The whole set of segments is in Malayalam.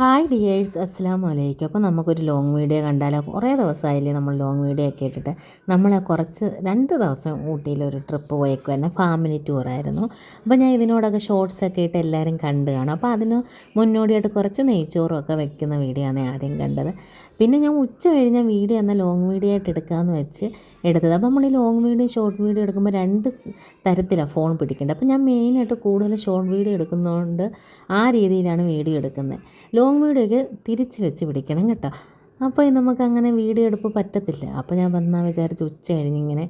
ഹായ് ഡിയേഴ്സ്, അസ്സലാമു അലൈക്കും. അപ്പോൾ നമുക്കൊരു ലോങ് വീഡിയോ കണ്ടാലോ? കുറേ ദിവസമായില്ലേ നമ്മൾ ലോങ് വീഡിയോ ഒക്കെ ഇട്ടിട്ട്. നമ്മൾ കുറച്ച് 2 ദിവസം ഊട്ടിയിലൊരു ട്രിപ്പ് പോയേക്കുമായിരുന്നു. ഫാമിലി ടൂറായിരുന്നു. അപ്പോൾ ഞാൻ ഇതിനോടൊക്കെ ഷോർട്സൊക്കെ ഇട്ട് എല്ലാവരും കണ്ടു കാണും. അപ്പോൾ അതിന് മുന്നോടിയായിട്ട് കുറച്ച് നെയ്ച്ചോറും ഒക്കെ വെക്കുന്ന വീഡിയോ ആണ് ആദ്യം കണ്ടത്. പിന്നെ ഞാൻ ഉച്ച കഴിഞ്ഞ വീഡിയോ എന്നാൽ ലോങ് വീഡിയോ ആയിട്ട് എടുക്കാമെന്ന് വെച്ച് എടുത്തത്. അപ്പോൾ നമ്മൾ ഈ ലോങ് വീഡിയോ ഷോർട്ട് വീഡിയോ എടുക്കുമ്പോൾ തരത്തിലാണ് ഫോൺ പിടിക്കേണ്ടത്. അപ്പോൾ ഞാൻ മെയിനായിട്ട് കൂടുതൽ ഷോർട്ട് വീഡിയോ എടുക്കുന്നതുകൊണ്ട് ആ രീതിയിലാണ് വീഡിയോ എടുക്കുന്നത്. ലോങ് വീഡിയോയ്ക്ക് തിരിച്ച് വെച്ച് പിടിക്കണം കേട്ടോ. അപ്പോൾ നമുക്കങ്ങനെ വീഡിയോ എടുപ്പ് പറ്റത്തില്ല. അപ്പോൾ ഞാൻ വന്നാൽ വിചാരിച്ച് ഉച്ച കഴിഞ്ഞിങ്ങനെ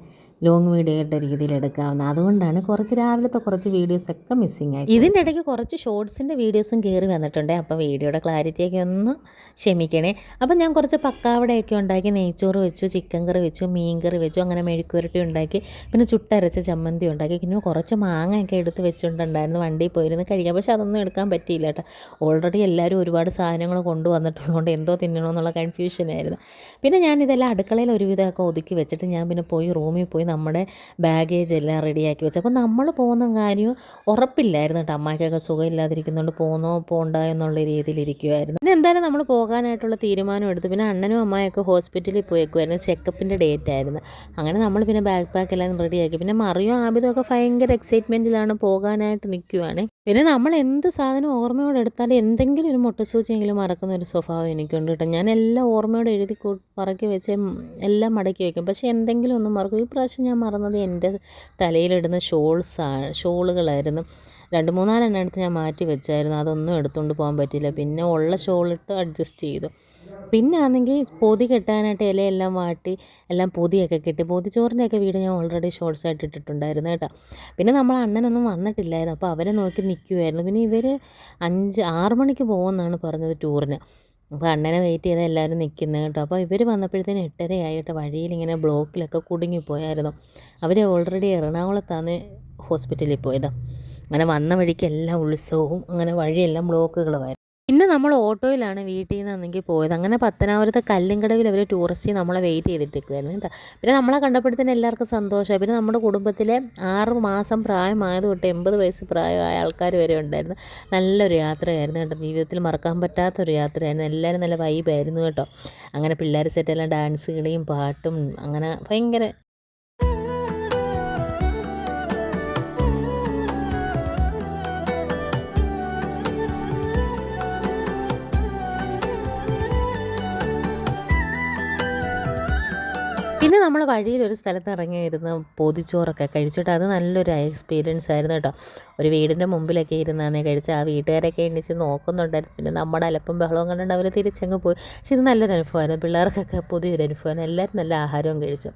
ലോങ് വീഡിയോയുടെ രീതിയിൽ എടുക്കാവുന്ന. അതുകൊണ്ടാണ് രാവിലത്തെ കുറച്ച് വീഡിയോസൊക്കെ മിസ്സിങ് ആയി. ഇതിൻ്റെ ഇടയ്ക്ക് കുറച്ച് ഷോർട്സിൻ്റെ വീഡിയോസും കയറി വന്നിട്ടുണ്ട്. അപ്പോൾ വീഡിയോയുടെ ക്ലാരിറ്റിയൊക്കെ ഒന്ന് ക്ഷമിക്കണേ. അപ്പോൾ ഞാൻ കുറച്ച് പക്കാവടയൊക്കെ ഉണ്ടാക്കി, നെയ്ച്ചോറ് വെച്ചു, ചിക്കൻ കറി വെച്ചു, മീൻ കറി വെച്ചു, അങ്ങനെ മെഴുക്കുവരട്ടി ഉണ്ടാക്കി, പിന്നെ ചുട്ടരച്ച ചമ്മന്തി ഉണ്ടാക്കി, പിന്നെ കുറച്ച് മാങ്ങയൊക്കെ എടുത്ത് വെച്ചിട്ടുണ്ടായിരുന്നു. വണ്ടിയിൽ പോയിരുന്നു കഴിക്കാം. പക്ഷെ അതൊന്നും എടുക്കാൻ പറ്റിയില്ല കേട്ടോ. ഓൾറെഡി എല്ലാവരും ഒരുപാട് സാധനങ്ങൾ കൊണ്ടുവന്നിട്ടുള്ളതുകൊണ്ട് എന്തോ തിന്നണമെന്നുള്ള കൺഫ്യൂഷനായിരുന്നു. പിന്നെ ഞാനിതെല്ലാം അടുക്കളയിൽ ഒരുവിധമൊക്കെ ഒതുക്കി വെച്ചിട്ട് ഞാൻ പിന്നെ റൂമിൽ പോയി നമ്മുടെ ബാഗേജ് എല്ലാം റെഡിയാക്കി വെച്ചു. അപ്പോൾ നമ്മൾ പോകുന്ന കാര്യം ഉറപ്പില്ലായിരുന്നു കേട്ടോ. അമ്മയ്ക്കൊക്കെ സുഖമില്ലാതിരിക്കുന്നുണ്ട്, പോന്നോ പോണ്ട എന്നുള്ള രീതിയിലിരിക്കുമായിരുന്നു. പിന്നെ എന്തായാലും നമ്മൾ പോകാനായിട്ടുള്ള തീരുമാനം എടുത്തു. പിന്നെ അണ്ണനും അമ്മയൊക്കെ ഹോസ്പിറ്റലിൽ പോയേക്കുമായിരുന്നു. ചെക്കപ്പിൻ്റെ ഡേറ്റ് ആയിരുന്നു. അങ്ങനെ നമ്മൾ പിന്നെ ബാഗ് പാക്ക് എല്ലാം റെഡിയാക്കി. പിന്നെ മറിയോ ആബിദൊക്കെ ഭയങ്കര എക്സൈറ്റ്മെൻറ്റിലാണ്, പോകാനായിട്ട് നിൽക്കുവാണ്. പിന്നെ നമ്മൾ എന്ത് സാധനം ഓർമ്മയോടെ എടുത്താലും എന്തെങ്കിലും ഒരു മുട്ടസൂചിയെങ്കിലും മറക്കുന്ന ഒരു സ്വഭാവം എനിക്കുണ്ട് കേട്ടോ. ഞാൻ എല്ലാം ഓർമ്മയോടെ എഴുതി പറക്കി വെച്ച് എല്ലാം മടക്കി വയ്ക്കും. പക്ഷേ എന്തെങ്കിലും ഒന്നും മറക്കും. ഈ പ്രാവശ്യം ഞാൻ മറന്നത് എൻ്റെ തലയിലിടുന്ന ഷോളുകളായിരുന്നു. 2-3 എടുത്ത് ഞാൻ മാറ്റി വെച്ചായിരുന്നു. അതൊന്നും എടുത്തുകൊണ്ട് പോകാൻ പറ്റിയില്ല. പിന്നെ ഉള്ള ഷോളിട്ട് അഡ്ജസ്റ്റ് ചെയ്തു. പിന്നെ ആണെങ്കിൽ പൊതി കെട്ടാനായിട്ട് ഇലയെല്ലാം വാട്ടി എല്ലാം പൊതിയൊക്കെ കെട്ടി. പൊതിച്ചോറിൻ്റെയൊക്കെ വീഡിയോ ഞാൻ ഓൾറെഡി ഷോർട്സായിട്ട് ഇട്ടിട്ടുണ്ടായിരുന്നു കേട്ടോ. പിന്നെ നമ്മൾ അണ്ണനൊന്നും വന്നിട്ടില്ലായിരുന്നു. അപ്പോൾ അവരെ നോക്കി നിൽക്കുമായിരുന്നു. പിന്നെ ഇവർ 5-6 മണിക്ക് പോകുമെന്നാണ് പറഞ്ഞത് ടൂറിന്. അപ്പോൾ അണ്ണനെ വെയിറ്റ് ചെയ്താൽ എല്ലാവരും നിൽക്കുന്നത് കേട്ടോ. അപ്പോൾ ഇവർ വന്നപ്പോഴത്തേന് 8:30 ആയിട്ട് വഴിയിലിങ്ങനെ ബ്ലോക്കിലൊക്കെ കുടുങ്ങിപ്പോയായിരുന്നു. അവർ ഓൾറെഡി എറണാകുളത്താണ് ഹോസ്പിറ്റലിൽ പോയത്. അങ്ങനെ വന്ന വഴിക്ക് എല്ലാ ഉത്സവവും അങ്ങനെ വഴിയെല്ലാം ബ്ലോക്കുകളുമായിരുന്നു. പിന്നെ നമ്മൾ ഓട്ടോയിലാണ് വീട്ടിൽ നിന്നാണെങ്കിൽ പോയത്. അങ്ങനെ പത്തനാപുരത്തെ കല്ലുംകടവിൽ അവർ ടൂറിസ്റ്റ് നമ്മളെ വെയിറ്റ് ചെയ്തിട്ടിരിക്കുമായിരുന്നു കേട്ടോ. പിന്നെ നമ്മളെ കണ്ടപ്പോഴത്തേന് എല്ലാവർക്കും സന്തോഷമായി. പിന്നെ നമ്മുടെ കുടുംബത്തിലെ 6 മാസം പ്രായമായത് തൊട്ട് 80 വയസ്സ് പ്രായമായ ആൾക്കാർ വരെ ഉണ്ടായിരുന്നു. നല്ലൊരു യാത്രയായിരുന്നു കേട്ടോ. ജീവിതത്തിൽ മറക്കാൻ പറ്റാത്തൊരു യാത്രയായിരുന്നു. എല്ലാവരും നല്ല വൈബായിരുന്നു കേട്ടോ. അങ്ങനെ പിള്ളേർ സെറ്റെല്ലാം ഡാൻസ് കളിയും പാട്ടും അങ്ങനെ ഭയങ്കര. പിന്നെ നമ്മൾ വഴിയിലൊരു സ്ഥലത്ത് ഇറങ്ങിയിരുന്ന് പൊതിച്ചോറൊക്കെ കഴിച്ചിട്ട് അത് നല്ലൊരു എക്സ്പീരിയൻസ് ആയിരുന്നു കേട്ടോ. ഒരു വീടിൻ്റെ മുമ്പിലൊക്കെ ഇരുന്നാണ് കഴിച്ച്. ആ വീട്ടുകാരൊക്കെ എണ്ണിച്ച് നോക്കുന്നുണ്ടായിരുന്നു. പിന്നെ നമ്മുടെ അലപ്പും ബഹളവും കണ്ടിട്ട് അവർ തിരിച്ചങ്ങ് പോയി. പക്ഷെ ഇത് നല്ലൊരു അനുഭവമായിരുന്നു. പിള്ളേർക്കൊക്കെ പുതിയൊരു അനുഭവമാണ്. എല്ലാവരും നല്ല ആഹാരവും കഴിച്ചു.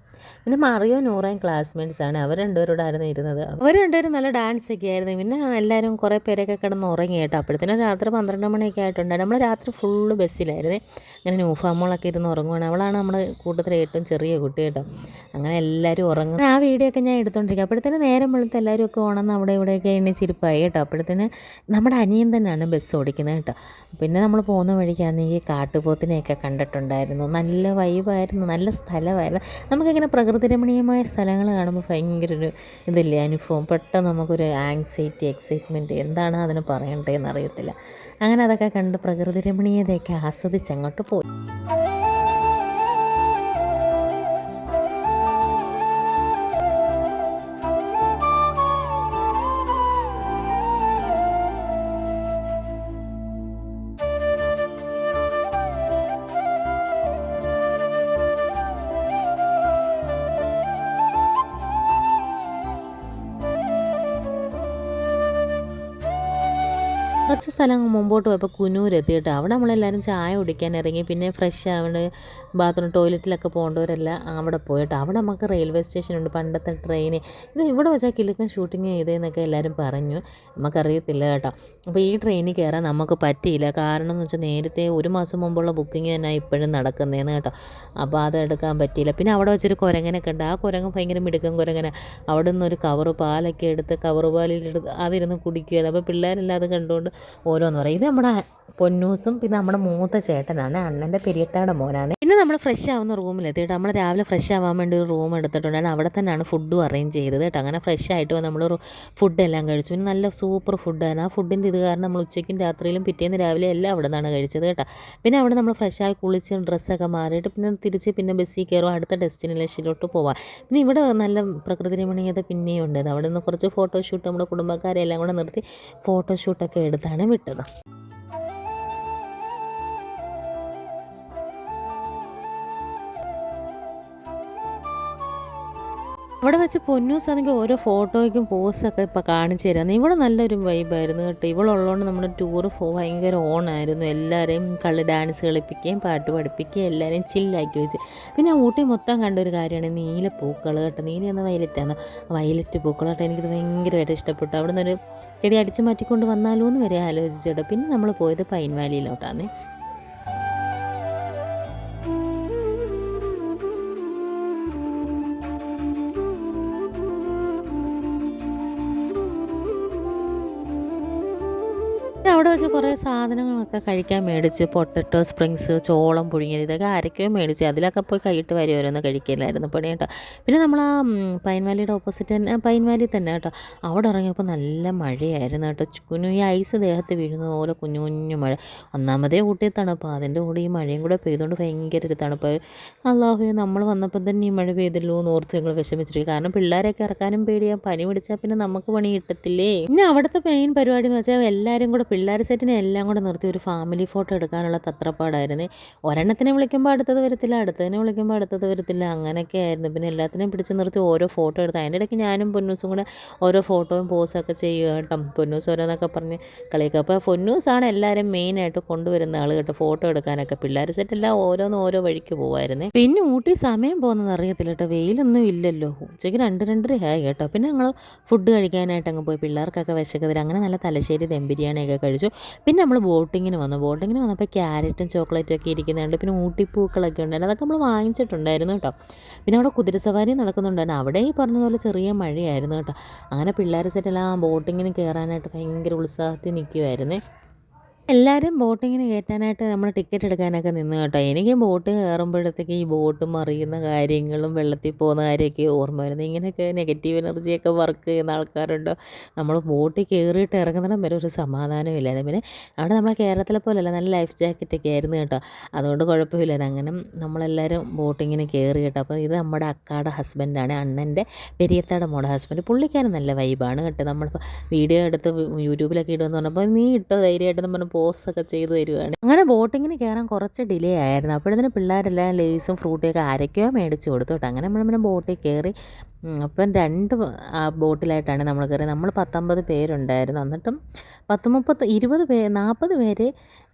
പിന്നെ മറിയോ നൂറയും ക്ലാസ്മേറ്റ്സാണ്. അവർ രണ്ടുപേരോടായിരുന്നു ഇരുന്നത്. അവർ രണ്ടുപേരും നല്ല ഡാൻസൊക്കെ ആയിരുന്നു. പിന്നെ എല്ലാവരും കുറേ പേരൊക്കെ കിടന്ന് ഉറങ്ങി കേട്ടോ. അപ്പോഴത്തേനും രാത്രി 12 മണിയൊക്കെ ആയിട്ടുണ്ടായിരുന്നു. നമ്മൾ രാത്രി ഫുള്ള് ബസ്സിലായിരുന്നു. അങ്ങനെ ന്യൂഫാമോളൊക്കെ ഇരുന്ന് ഉറങ്ങുവാണ്. അവളാണ് നമ്മുടെ കൂട്ടത്തിലെ ഏറ്റവും ചെറിയ കുട്ടി കേട്ടോ. അങ്ങനെ എല്ലാവരും ഉറങ്ങും. ആ വീഡിയോ ഒക്കെ ഞാൻ എടുത്തുകൊണ്ടിരിക്കുക. അപ്പോഴത്തേന് നേരം വെളുത്ത് എല്ലാവരും ഒക്കെ ഉണർന്ന് അവിടെ ഇവിടെയൊക്കെ എണ്ണിച്ചിരിപ്പായി കേട്ടോ. അപ്പോഴത്തേന് നമ്മുടെ അനിയൻ തന്നെയാണ് ബസ് ഓടിക്കുന്നത് കേട്ടോ. പിന്നെ നമ്മൾ പോകുന്ന വഴിക്കാണെങ്കിൽ കാട്ടുപോത്തിനെയൊക്കെ കണ്ടിട്ടുണ്ടായിരുന്നു. നല്ല വൈബായിരുന്നു, നല്ല സ്ഥലമായിരുന്നു. നമുക്കിങ്ങനെ പ്രകൃതി രമണീയമായ സ്ഥലങ്ങൾ കാണുമ്പോൾ ഭയങ്കര ഒരു ഇതില്ലേ അനുഭവം. പെട്ടെന്ന് നമുക്കൊരു ആങ്സൈറ്റി, എക്സൈറ്റ്മെൻറ്റ് എന്താണ് അതിന് പറയണ്ടതെന്ന് അറിയത്തില്ല. അങ്ങനെ അതൊക്കെ കണ്ട് പ്രകൃതി രമണീയതയൊക്കെ ആസ്വദിച്ച് അങ്ങോട്ട് പോയി. കുറച്ച് സ്ഥലം മുമ്പോട്ട് പോയപ്പോൾ കുനൂരെത്തി കേട്ടോ. അവിടെ നമ്മളെല്ലാവരും ചായ കുടിക്കാൻ ഇറങ്ങി. പിന്നെ ഫ്രഷ് ആവേണ്ട ബാത്റൂം ടോയ്ലറ്റിലൊക്കെ പോകേണ്ടവരെല്ലാം അവിടെ പോയിട്ടോ. അവിടെ നമുക്ക് റെയിൽവേ സ്റ്റേഷനുണ്ട്. പണ്ടത്തെ ട്രെയിൻ ഇത് ഇവിടെ വെച്ചാൽ കിലുക്കം ഷൂട്ടിങ് ചെയ്തതെന്നൊക്കെ എല്ലാവരും പറഞ്ഞു. നമുക്കറിയത്തില്ല കേട്ടോ. അപ്പോൾ ഈ ട്രെയിനിൽ കയറാൻ നമുക്ക് പറ്റിയില്ല. കാരണം എന്ന് വെച്ചാൽ നേരത്തെ 1 മാസം മുമ്പുള്ള ബുക്കിംഗ് തന്നെ ഇപ്പോഴും നടക്കുന്നതെന്ന് കേട്ടോ. അപ്പോൾ അത് എടുക്കാൻ പറ്റിയില്ല. പിന്നെ അവിടെ വെച്ചൊരു കുരങ്ങനൊക്കെ ഉണ്ട്. ആ കുരങ്ങൻ ഭയങ്കര മിടുക്കൻ കുരങ്ങന. അവിടെ നിന്നൊരു കവറ് പാലൊക്കെ എടുത്ത് കവറ് പാലിലെടുത്ത് അതിരുന്ന് കുടിക്കുകയായിരുന്നു. അപ്പോൾ പിള്ളേരെല്ലാം അത് കണ്ടുകൊണ്ട് ഓരോന്ന് പറയും. ഇത് നമ്മുടെ പൊന്നൂസും പിന്നെ നമ്മുടെ മൂത്ത ചേട്ടനാണ്, അണ്ണൻ്റെ പെരിയത്താടെ മോനാണ്. പിന്നെ നമ്മൾ ഫ്രഷ് ആവുന്ന റൂമിലെത്തിയിട്ട് നമ്മൾ രാവിലെ ഫ്രഷ് ആവാൻ വേണ്ടി ഒരു റൂം എടുത്തിട്ടുണ്ടായിരുന്നു. അവിടെ തന്നെയാണ് ഫുഡും അറേഞ്ച് ചെയ്തത് കേട്ടോ. അങ്ങനെ ഫ്രഷ് ആയിട്ട് നമ്മൾ ഫുഡെല്ലാം കഴിച്ചു. പിന്നെ നല്ല സൂപ്പർ ഫുഡാണ്. ആ ഫുഡിൻ്റെ ഇത് കാരണം നമ്മൾ ഉച്ചയ്ക്കും രാത്രിയിലും പിറ്റേന്ന് രാവിലെ എല്ലാം അവിടെ നിന്നാണ് കഴിച്ചത് കേട്ടോ. പിന്നെ അവിടെ നമ്മൾ ഫ്രഷായി കുളിച്ച് ഡ്രസ്സൊക്കെ മാറിയിട്ട് പിന്നെ തിരിച്ച് പിന്നെ ബസ്സിൽ കയറും, അടുത്ത ഡെസ്റ്റിനേഷനിലോട്ട് പോവാം. പിന്നെ ഇവിടെ നല്ല പ്രകൃതി രമണീയത പിന്നെയും ഉണ്ട്. അവിടെ നിന്ന് കുറച്ച് ഫോട്ടോഷൂട്ട് നമ്മുടെ കുടുംബക്കാരെ എല്ലാം കൂടെ നിർത്തി ഫോട്ടോഷൂട്ടൊക്കെ എടുത്താണ് വിട്ടത്. അവിടെ വെച്ച് പൊന്നൂസാണെങ്കിൽ ഓരോ ഫോട്ടോയ്ക്കും പോസൊക്കെ ഇപ്പോൾ കാണിച്ചു തരാം. ഇവിടെ നല്ലൊരു വൈബായിരുന്നു കേട്ടോ. ഇവളുള്ളതുകൊണ്ട് നമ്മുടെ ടൂറ് ഭയങ്കര ഓണായിരുന്നു. എല്ലാവരെയും ഡാൻസ് കളിപ്പിക്കുകയും പാട്ട് പഠിപ്പിക്കുകയും എല്ലാവരെയും ചില്ലാക്കി വെച്ച്. പിന്നെ ഊട്ടി മൊത്തം കണ്ടൊരു കാര്യമാണ് നീല പൂക്കൾ കേട്ടോ. നീല എന്ന വയലറ്റാണ്, വയലറ്റ് പൂക്കൾ കേട്ടോ. എനിക്കിത് ഭയങ്കരമായിട്ട് ഇഷ്ടപ്പെട്ടു. അവിടെ നിന്നൊരു ചെടി അടിച്ചു മാറ്റിക്കൊണ്ട് വന്നാലോ എന്ന് വരെ ആലോചിച്ചിട്ടോ. പിന്നെ നമ്മൾ പോയത് പൈൻ വാലിയിലോട്ടാണ്. അവിടെ വെച്ച് കുറേ സാധനങ്ങളൊക്കെ കഴിക്കാൻ മേടിച്ച്, പൊട്ടറ്റോ സ്പ്രിങ്സ്, ചോളം പുഴുങ്ങിയത്, ഇതൊക്കെ ആരൊക്കെയോ മേടിച്ച് അതിലൊക്കെ പോയി കൈയിട്ട് വരുമായിരുന്നു, കഴിക്കില്ലായിരുന്നു പണി കേട്ടോ. പിന്നെ നമ്മൾ ആ പൈൻ വാലിയുടെ ഓപ്പോസിറ്റ് തന്നെ, പൈൻ വാലി തന്നെ കേട്ടോ. അവിടെ ഇറങ്ങിയപ്പോൾ നല്ല മഴയായിരുന്നു കേട്ടോ. കുഞ്ഞു ഈ ഐസ് ദേഹത്ത് വീഴുന്ന പോലെ കുഞ്ഞു കുഞ്ഞു മഴ. ഒന്നാമതേ ഊട്ടി തണുപ്പ്, അതിൻ്റെ കൂടെ ഈ മഴയും കൂടെ പെയ്തുകൊണ്ട് ഭയങ്കര ഒരു തണുപ്പ്. അല്ലാഹുവേ, നമ്മൾ വന്നപ്പോൾ തന്നെ ഈ മഴ പെയ്തല്ലോ എന്ന് ഓർത്ത് ഞങ്ങൾ വിഷമിച്ചിരിക്കും. കാരണം പിള്ളേരൊക്കെ ഇറക്കാനും പേടിയാണ്, പനി പിടിച്ചാൽ പിന്നെ നമുക്ക് പണി കിട്ടത്തില്ലേ. പിന്നെ അവിടുത്തെ മെയിൻ പരിപാടി എന്ന് വെച്ചാൽ എല്ലാവരും കൂടെ പിള്ളേർ സെറ്റിനെ എല്ലാം കൂടെ നിർത്തി ഒരു ഫാമിലി ഫോട്ടോ എടുക്കാനുള്ള തത്രപ്പാടായിരുന്നു. ഒരെണ്ണത്തിനെ വിളിക്കുമ്പോൾ അടുത്തത് വരത്തില്ല, അടുത്തതിനെ വിളിക്കുമ്പോൾ അടുത്തത് വരത്തില്ല, അങ്ങനെയൊക്കെ ആയിരുന്നു. പിന്നെ എല്ലാത്തിനെയും പിടിച്ച് നിർത്തി ഓരോ ഫോട്ടോ എടുത്ത് അതിൻ്റെ ഇടയ്ക്ക് ഞാനും പൊന്നൂസും കൂടെ ഓരോ ഫോട്ടോയും പോസൊക്കെ ചെയ്യുക കേട്ടോ. പൊന്നൂസ് ഓരോന്നൊക്കെ പറഞ്ഞ് കളിക്കുക. അപ്പോൾ പൊന്നൂസാണ് എല്ലാവരും മെയിനായിട്ട് കൊണ്ടുവരുന്ന ആൾ കേട്ടോ, ഫോട്ടോ എടുക്കാനൊക്കെ. പിള്ളേർ സെറ്റെല്ലാം ഓരോന്ന് ഓരോ വഴിക്ക് പോകുമായിരുന്നേ. പിന്നെ ഊട്ടി സമയം പോകുന്നത് അറിയത്തില്ല കേട്ടോ, വെയിലൊന്നും ഇല്ലല്ലോ. ഉച്ചയ്ക്ക് 2-2:30 ആയി കേട്ടോ. പിന്നെ ഞങ്ങൾ ഫുഡ് കഴിക്കാനായിട്ട് അങ്ങ് പോയി. പിള്ളേർക്കൊക്കെ വിശക്കത്തില്ല. അങ്ങനെ നല്ല തലശ്ശേരി ദം ബിരിയാണിയൊക്കെ കഴിച്ചു. പിന്നെ നമ്മൾ ബോട്ടിങ്ങിന് വന്നപ്പോൾ ക്യാരറ്റും ചോക്ലേറ്റും ഒക്കെ ഇരിക്കുന്നുണ്ട്. പിന്നെ ഊട്ടിപ്പൂക്കളൊക്കെ ഉണ്ടായിരുന്നു, അതൊക്കെ നമ്മൾ വാങ്ങിച്ചിട്ടുണ്ടായിരുന്നു കേട്ടോ. പിന്നെ അവിടെ കുതിരസവാരി നടക്കുന്നുണ്ടായിരുന്നു. അവിടെ ഈ പറഞ്ഞതുപോലെ ചെറിയ മഴയായിരുന്നു കേട്ടോ. അങ്ങനെ പിള്ളേർ സെറ്റെല്ലാം ബോട്ടിങ്ങിന് കയറാനായിട്ട് ഭയങ്കര ഉത്സാഹത്തിൽ നിൽക്കുമായിരുന്നേ. എല്ലാവരും ബോട്ടിങ്ങിന് കയറ്റാനായിട്ട് നമ്മൾ ടിക്കറ്റ് എടുക്കാനൊക്കെ നിന്ന് കേട്ടോ. എനിക്ക് ബോട്ട് കയറുമ്പോഴത്തേക്ക് ഈ ബോട്ട് മറിയുന്ന കാര്യങ്ങളും വെള്ളത്തിൽ പോകുന്ന കാര്യമൊക്കെ ഓർമ്മ വരുന്നത്. ഇങ്ങനെയൊക്കെ നെഗറ്റീവ് എനർജിയൊക്കെ വർക്ക് ചെയ്യുന്ന ആൾക്കാരുണ്ടോ. നമ്മൾ ബോട്ടിൽ കയറിയിട്ട് ഇറങ്ങുന്നിടം വരെ ഒരു സമാധാനമില്ലായിരുന്നു. പിന്നെ അവിടെ നമ്മളെ കേരളത്തിലെ പോലെയല്ല, നല്ല ലൈഫ് ജാക്കറ്റൊക്കെ ആയിരുന്നു കേട്ടോ. അതുകൊണ്ട് കുഴപ്പമില്ലായിരുന്നു. അങ്ങനെ നമ്മളെല്ലാവരും ബോട്ടിങ്ങിന് കയറി കേട്ടോ. അപ്പോൾ ഇത് നമ്മുടെ അക്കാടെ ഹസ്ബൻഡാണ്, അണ്ണൻ്റെ പെരിയത്താടെ മോടെ ഹസ്ബൻഡ്. പുള്ളിക്കാരൻ നല്ല വൈബാണ് കേട്ടോ. നമ്മളിപ്പോൾ വീഡിയോ എടുത്ത് യൂട്യൂബിലൊക്കെ ഇടുമെന്ന് പറഞ്ഞപ്പോൾ നീ ഇട്ടോ ധൈര്യമായിട്ട് നമ്മൾ പോസ്റ്റൊക്കെ ചെയ്ത് തരുവാണ്. അങ്ങനെ ബോട്ടിങ്ങിന് കയറാൻ കുറച്ച് ഡിലേ ആയിരുന്നു. അപ്പോഴത്തേന് പിള്ളേരെല്ലാം ലേസും ഫ്രൂട്ടിയൊക്കെ ആരൊക്കെയോ മേടിച്ച് കൊടുത്തു കേട്ടോ. അങ്ങനെ നമ്മൾ ബോട്ടിൽ കയറി. അപ്പം 2 ബോട്ടിലായിട്ടാണ് നമ്മൾ കയറി. നമ്മൾ 19 പേരുണ്ടായിരുന്നു. എന്നിട്ടും 40 പേര്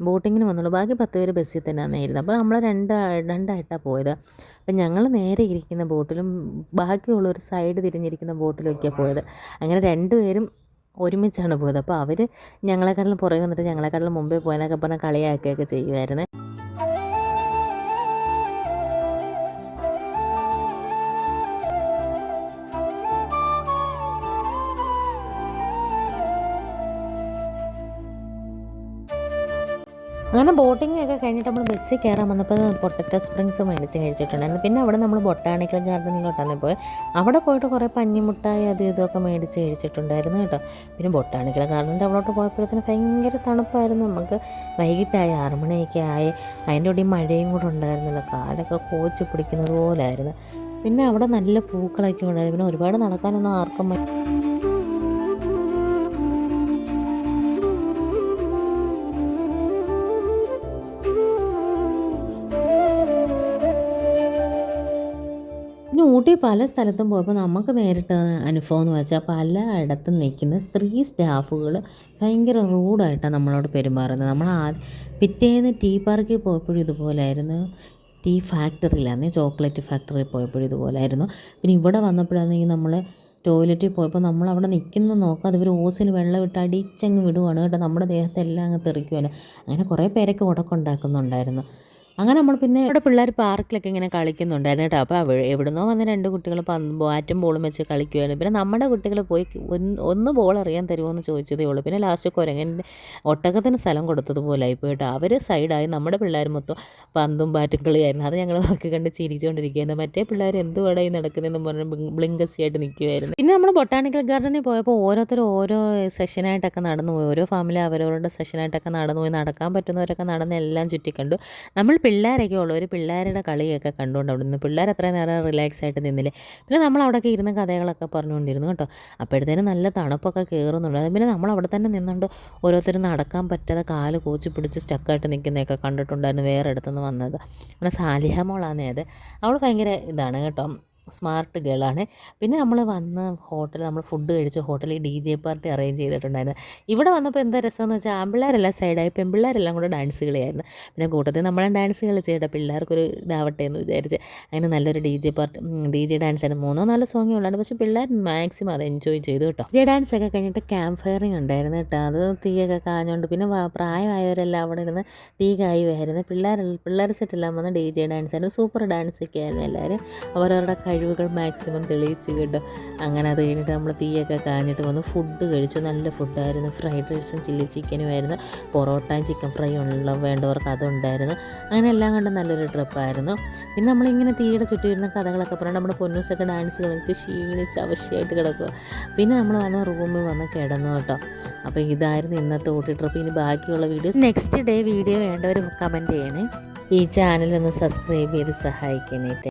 ബോട്ടിങ്ങിന് വന്നുള്ളൂ. ബാക്കി 10 പേര് ബസ്സിൽ തന്നെയാണ് ഇരുന്നത്. അപ്പോൾ നമ്മൾ രണ്ടായിട്ടാണ് പോയത്. അപ്പം ഞങ്ങൾ നേരെ ഇരിക്കുന്ന ബോട്ടിലും ബാക്കിയുള്ളൊരു സൈഡ് തിരിഞ്ഞിരിക്കുന്ന ബോട്ടിലൊക്കെയാണ് പോയത്. അങ്ങനെ 2 പേരും ഒരുമിച്ചാണ് പോയത്. അപ്പോൾ അവർ ഞങ്ങളെക്കാട്ടിലും പുറകെ വന്നിട്ട് ഞങ്ങളെക്കാട്ടിലും മുമ്പേ പോയെന്നൊക്കെ പറഞ്ഞാൽ കളിയാക്കുകയൊക്കെ ചെയ്യുമായിരുന്നു. അങ്ങനെ ബോട്ടിംഗ് ഒക്കെ കഴിഞ്ഞിട്ട് നമ്മൾ ബസ്സിൽ കയറാൻ വന്നപ്പോൾ പൊട്ടറ്റോ സ്പ്രിങ്സ് മേടിച്ച് കഴിച്ചിട്ടുണ്ടായിരുന്നു. പിന്നെ അവിടെ നമ്മൾ ബൊട്ടാണിക്കൽ ഗാർഡനിലോട്ടാണ് പോയത്. അവിടെ പോയിട്ട് കുറേ പഞ്ഞിമുട്ടായി അതും ഇതൊക്കെ മേടിച്ച് കഴിച്ചിട്ടുണ്ടായിരുന്നു കേട്ടോ. പിന്നെ ബൊട്ടാണിക്കൽ ഗാർഡൻ്റെ അവിടോട്ട് പോയപ്പോഴത്തേന് ഭയങ്കര തണുപ്പായിരുന്നു. നമുക്ക് വൈകിട്ടായി 6 മണിയൊക്കെ ആയി. അതിൻ്റെ കൂടി മഴയും കൂടെ ഉണ്ടായിരുന്നല്ലോ, കാലൊക്കെ കോച്ച് പിടിക്കുന്നത് പോലായിരുന്നു. പിന്നെ അവിടെ നല്ല പൂക്കളൊക്കെ ഉണ്ടായിരുന്നു. പിന്നെ ഒരുപാട് നടക്കാനൊന്നും ആർക്കും പിന്നെ ഊട്ടി പല സ്ഥലത്തും പോയപ്പോൾ നമുക്ക് നേരിട്ട അനുഭവം എന്ന് വെച്ചാൽ പലയിടത്തും നിൽക്കുന്ന സ്ത്രീ സ്റ്റാഫുകൾ ഭയങ്കര റൂഡായിട്ടാണ് നമ്മളോട് പെരുമാറുന്നത്. നമ്മൾ പിറ്റേന്ന് ടീ പാർക്കിൽ പോയപ്പോഴും ഇതുപോലായിരുന്നു. ടീ ഫാക്ടറിയിലായിരുന്നു, ചോക്ലേറ്റ് ഫാക്ടറിയിൽ പോയപ്പോഴും ഇതുപോലായിരുന്നു. പിന്നെ ഇവിടെ വന്നപ്പോഴാണെങ്കിൽ നമ്മൾ ടോയ്ലറ്റിൽ പോയപ്പോൾ നമ്മളവിടെ നിൽക്കുന്ന നോക്കാതെ ഇവർ ഓസിൽ വെള്ളം ഇട്ട് അടിച്ചങ്ങ് വിടുവാണ് കേട്ടോ. നമ്മുടെ ദേഹത്തെല്ലാം അങ്ങ് തെറിക്കുമല്ലോ. അങ്ങനെ കുറേ പേരൊക്കെ ഉടക്കുണ്ടാക്കുന്നുണ്ടായിരുന്നു. അങ്ങനെ നമ്മൾ പിന്നെ ഇവിടെ പിള്ളേർ പാർക്കിലൊക്കെ ഇങ്ങനെ കളിക്കുന്നുണ്ടായിരുന്നു കേട്ടോ. അപ്പോൾ എവിടുന്നോ വന്ന് 2 കുട്ടികൾ ബാറ്റും ബോളും വെച്ച് കളിക്കുമായിരുന്നു. പിന്നെ നമ്മുടെ കുട്ടികൾ പോയി ഒന്ന് ബോൾ എറിയാൻ തരുമോ എന്ന് ചോദിച്ചതേ ഉള്ളൂ. പിന്നെ ലാസ്റ്റ് കുരങ്ങൻ്റെ ഒട്ടകത്തിന് സ്ഥലം കൊടുത്തതുപോലെ ആയിപ്പോയി കേട്ടോ. അവർ സൈഡായി, നമ്മുടെ പിള്ളേർ മൊത്തം പന്തും ബാറ്റും കളിയായിരുന്നു. അത് ഞങ്ങൾ നോക്കി കണ്ട് ചിരിച്ചുകൊണ്ടിരിക്കുകയായിരുന്നു. മറ്റേ പിള്ളേർ എന്തുവാടാ ഈ നടക്കുന്നതെന്ന് പറഞ്ഞ് ബ്ലിങ്കസി ആയിട്ട് നിൽക്കുമായിരുന്നു. പിന്നെ നമ്മൾ ബൊട്ടാണിക്കൽ ഗാർഡനിൽ പോയപ്പോൾ ഓരോരുത്തരും ഓരോ സെഷനായിട്ടൊക്കെ നടന്നു പോയി. ഓരോ ഫാമിലി അവരവരുടെ സെഷനായിട്ടൊക്കെ നടന്നു പോയി. നടക്കാൻ പറ്റുന്നവരൊക്കെ നടന്ന് എല്ലാം ചുറ്റിക്കണ്ടു. നമ്മൾ പിള്ളേരൊക്കെ ഉള്ളവർ പിള്ളേരുടെ കളിയൊക്കെ കണ്ടുകൊണ്ട് അവിടെ നിന്ന് പിള്ളേർ അത്രയും നേരം റിലാക്സ് ആയിട്ട് നിന്നില്ലേ. പിന്നെ നമ്മൾ അവിടെയൊക്കെ ഇരുന്ന് കഥകളൊക്കെ പറഞ്ഞുകൊണ്ടിരുന്നു കേട്ടോ. അപ്പോഴത്തേനും നല്ല തണുപ്പൊക്കെ കയറുന്നുണ്ട്. പിന്നെ നമ്മൾ അവിടെ തന്നെ നിന്നുകൊണ്ട് ഓരോരുത്തരും നടക്കാൻ പറ്റാതെ കാല് കോച്ചി പിടിച്ച് സ്റ്റക്കായിട്ട് നിൽക്കുന്നതൊക്കെ കണ്ടിട്ടുണ്ടായിരുന്നു വേറെ ഇടത്തുനിന്ന് വന്നത്. അങ്ങനെ സാലിഹ മോളാന്നേ അത്. അവൾ ഭയങ്കര ഇതാണ് കേട്ടോ, സ്മാർട്ട് ഗേളാണ്. പിന്നെ നമ്മൾ വന്ന് നമ്മൾ ഫുഡ് കഴിച്ച് ഹോട്ടലിൽ DJ പാർട്ടി അറേഞ്ച് ചെയ്തിട്ടുണ്ടായിരുന്നു. ഇവിടെ വന്നപ്പോൾ എന്താ രസമെന്ന് വെച്ചാൽ ആൺപിള്ളേരെല്ലാം സൈഡായി, പെൺപിള്ളേരെല്ലാം കൂടെ ഡാൻസ് കളിയായിരുന്നു. പിന്നെ കൂട്ടത്തിൽ നമ്മളും ഡാൻസ് കളിച്ചേട്ടാ, പിള്ളേർക്കൊരു ഇതാവട്ടെ എന്ന് വിചാരിച്ച്. അങ്ങനെ നല്ലൊരു DJ ഡാൻസ് ആയിരുന്നു. 3-4 സോങ്ങേ ഉള്ളാണ്. പക്ഷേ പിള്ളേർ മാക്സിമം അത് എൻജോയ് ചെയ്തു കേട്ടോ. DJ ഡാൻസ് ഒക്കെ കഴിഞ്ഞിട്ട് ക്യാമ്പ് ഫയറിങ് ഉണ്ടായിരുന്നു കേട്ടോ. അത് തീയൊക്കെ കാഞ്ഞുകൊണ്ട് പിന്നെ പ്രായമായവരെല്ലാം അവിടെ ഇരുന്ന് തീ കായുമായിരുന്നു. പിള്ളേർ സെറ്റെല്ലാം വന്ന് DJ ഡാൻസ് ആയിരുന്നു. സൂപ്പർ ഡാൻസ് ഒക്കെ ആയിരുന്നു. എല്ലാവരും അവരവരുടെ കഴിവുകൾ മാക്സിമം തെളിയിച്ച് കേട്ടോ. അങ്ങനെ അത് കഴിഞ്ഞിട്ട് നമ്മൾ തീയൊക്കെ കാഞ്ഞിട്ട് വന്ന് ഫുഡ് കഴിച്ചു. നല്ല ഫുഡായിരുന്നു. ഫ്രൈഡ് റൈസും ചില്ലി ചിക്കനും ആയിരുന്നു. പൊറോട്ടയും ചിക്കൻ ഫ്രൈ വേണ്ടവർക്ക് അതുണ്ടായിരുന്നു. അങ്ങനെ എല്ലാം കണ്ട് നല്ലൊരു ട്രിപ്പായിരുന്നു. പിന്നെ നമ്മളിങ്ങനെ തീയുടെ ചുറ്റും കഥകളൊക്കെ പറഞ്ഞാൽ നമ്മുടെ പൊന്നൂസൊക്കെ ഡാൻസ് കളിച്ച് ക്ഷീണിച്ച് അവശയായിട്ട് കിടക്കുക. പിന്നെ നമ്മൾ വന്ന് റൂമിൽ വന്ന് കിടന്നു കേട്ടോ. അപ്പോൾ ഇതായിരുന്നു ഇന്നത്തെ ഊട്ടി ട്രിപ്പ്. ഇനി ബാക്കിയുള്ള വീഡിയോസ് നെക്സ്റ്റ് ഡേ വീഡിയോ വേണ്ടവർ കമൻറ്റ് ചെയ്യണേ. ഈ ചാനലൊന്ന് സബ്സ്ക്രൈബ് ചെയ്ത് സഹായിക്കണേ.